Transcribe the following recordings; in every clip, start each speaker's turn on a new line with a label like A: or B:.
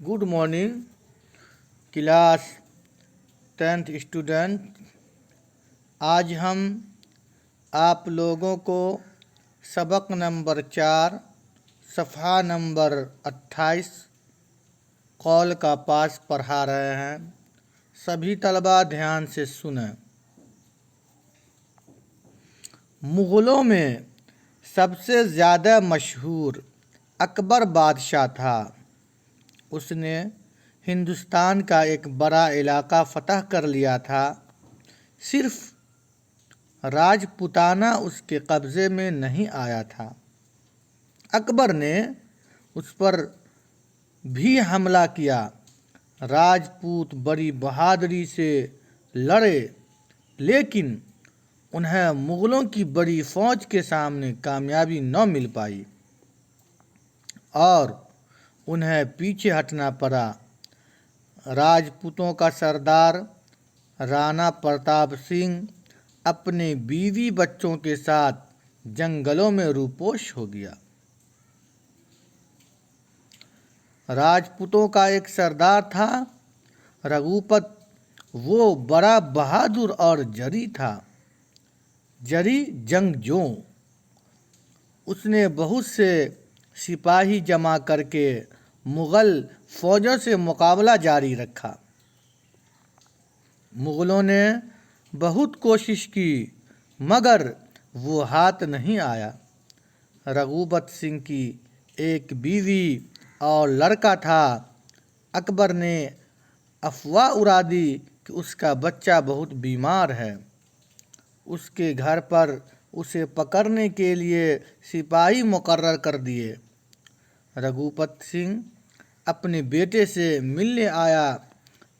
A: Good morning class 10th student. आज हम आप लोगों को सबक नंबर 4 सफ़हा नंबर 28 कौल का पास पढ़ा रहे हैं। सभी तलबा ध्यान से सुनें। मुग़लों में सबसे ज़्यादा मशहूर अकबर बादशाह था। उसने हिंदुस्तान का एक बड़ा इलाका फ़तह कर लिया था। सिर्फ राजपूताना उसके कब्ज़े में नहीं आया था। अकबर ने उस पर भी हमला किया। राजपूत बड़ी बहादुरी से लड़े, लेकिन उन्हें मुग़लों की बड़ी फ़ौज के सामने कामयाबी न मिल पाई और उन्हें पीछे हटना पड़ा। राजपूतों का सरदार राणा प्रताप सिंह अपने बीवी बच्चों के साथ जंगलों में रूपोश हो गया। राजपूतों का एक सरदार था रघुपत। वो बड़ा बहादुर और जरी था, जरी जंगजू। उसने बहुत से सिपाही जमा करके मुग़ल फ़ौजों से मुकाबला जारी रखा। मुग़लों ने बहुत कोशिश की, मगर वो हाथ नहीं आया। रघुपत सिंह की एक बीवी और लड़का था। अकबर ने अफवाह उड़ा दी कि उसका बच्चा बहुत बीमार है। उसके घर पर उसे पकड़ने के लिए सिपाही मुकर्रर कर दिए। रघुपत सिंह अपने बेटे से मिलने आया।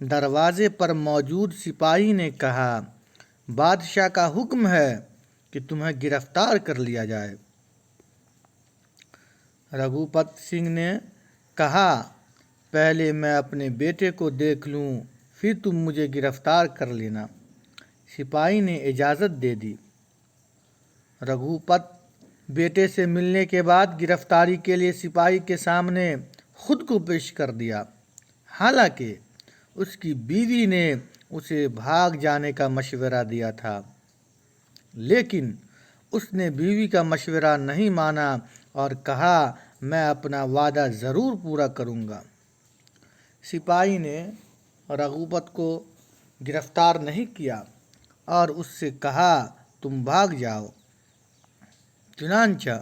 A: दरवाजे पर मौजूद सिपाही ने कहा, बादशाह का हुक्म है कि तुम्हें गिरफ्तार कर लिया जाए। रघुपत सिंह ने कहा, पहले मैं अपने बेटे को देख लूं, फिर तुम मुझे गिरफ्तार कर लेना। सिपाही ने इजाज़त दे दी। रघुपत बेटे से मिलने के बाद गिरफ्तारी के लिए सिपाही के सामने खुद को पेश कर दिया। हालांकि उसकी बीवी ने उसे भाग जाने का मशवरा दिया था, लेकिन उसने बीवी का मशवरा नहीं माना और कहा, मैं अपना वादा ज़रूर पूरा करूँगा। सिपाही ने रघुपत को गिरफ्तार नहीं किया और उससे कहा, तुम भाग जाओ। चुनांचे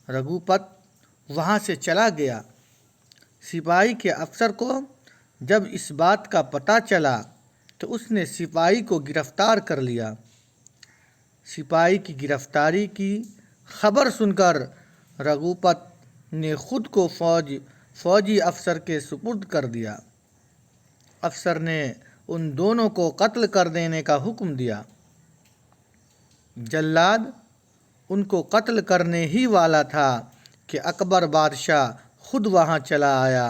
A: रघुपत वहाँ से चला गया। सिपाही के अफसर को जब इस बात का पता चला तो उसने सिपाही को गिरफ्तार कर लिया। सिपाही की गिरफ्तारी की खबर सुनकर रघुपत ने खुद को फौजी अफसर के सुपुर्द कर दिया। अफसर ने उन दोनों को कत्ल कर देने का हुक्म दिया। जल्लाद उनको कत्ल करने ही वाला था कि अकबर बादशाह खुद वहाँ चला आया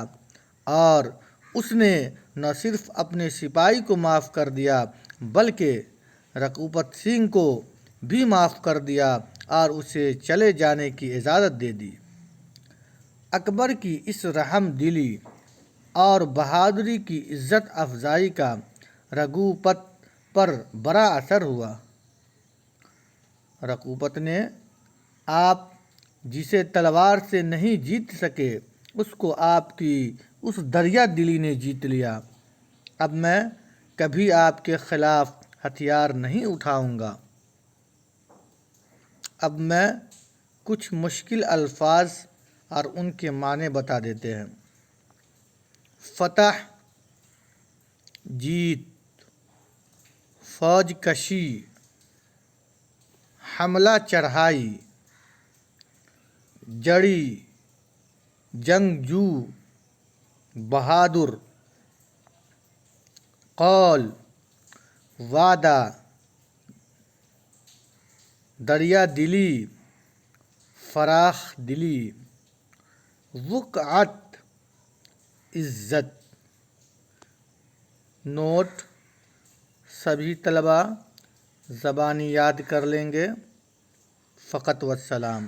A: और उसने न सिर्फ अपने सिपाही को माफ़ कर दिया, बल्कि रघुपत सिंह को भी माफ़ कर दिया और उसे चले जाने की इजाज़त दे दी। अकबर की इस रहम दिली और बहादुरी की इज़्ज़त अफजाई का रघुपत पर बड़ा असर हुआ। रघुपत ने, आप जिसे तलवार से नहीं जीत सके, उसको आपकी उस दरिया दिली ने जीत लिया। अब मैं कभी आपके ख़िलाफ़ हथियार नहीं उठाऊंगा। अब मैं कुछ मुश्किल अल्फाज और उनके माने बता देते हैं। फ़तह, जीत, फ़ौज कशी, हमला चढ़ाई, जड़ी, जंगजू, बहादुर, कौल, वादा, दरिया दिली, फराख दिली, वक़अत, इज़्ज़त। नोट, सभी तलबा ज़बानी याद कर लेंगे। फ़क़त वस्सलाम।